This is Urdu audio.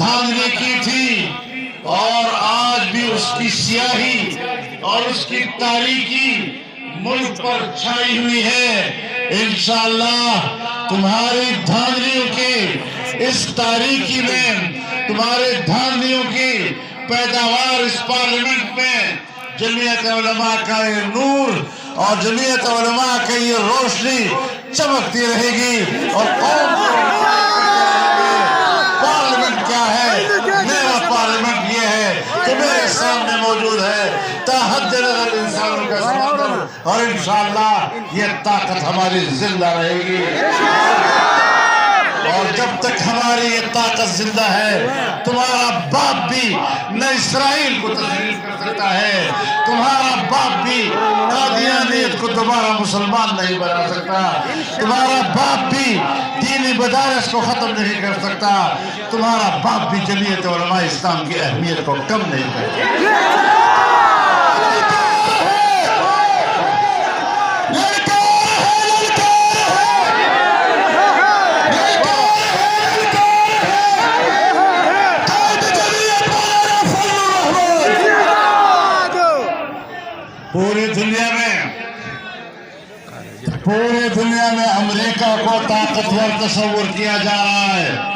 دھاندلی کی تھی اور آج بھی اس کی سیاہی اور اس کی تاریکی ملک پر چھائی ہوئی ہے۔ انشاءاللہ تمہاری دھاندلیوں کی اس تاریکی میں، تمہارے دھاندلیوں کی پیداوار اس پارلیمنٹ میں جمعیت علماء کا یہ نور اور جمعیت علماء کی یہ روشنی چمکتی رہے گی اور قوم کو پارلیمنٹ کیا ہے؟ میرا پارلیمنٹ یہ ہے کہ میرے سامنے موجود ہے تا حد نظر انسانوں کا سمندر، اور انشاءاللہ یہ طاقت ہماری زندہ رہے گی، اور جب تک ہماری یہ طاقت زندہ ہے تمہارا باپ بھی نہ اسرائیل کو تسلیم کر سکتا ہے، تمہارا باپ بھی قادیانیت کو دوبارہ مسلمان نہیں بنا سکتا، تمہارا باپ بھی دینی مدارس کو ختم نہیں کر سکتا، تمہارا باپ بھی جمعیت علماء اسلام کی اہمیت کو کم نہیں کر سکتا۔ پوری دنیا میں امریکہ کو طاقتور تصور کیا جا رہا ہے،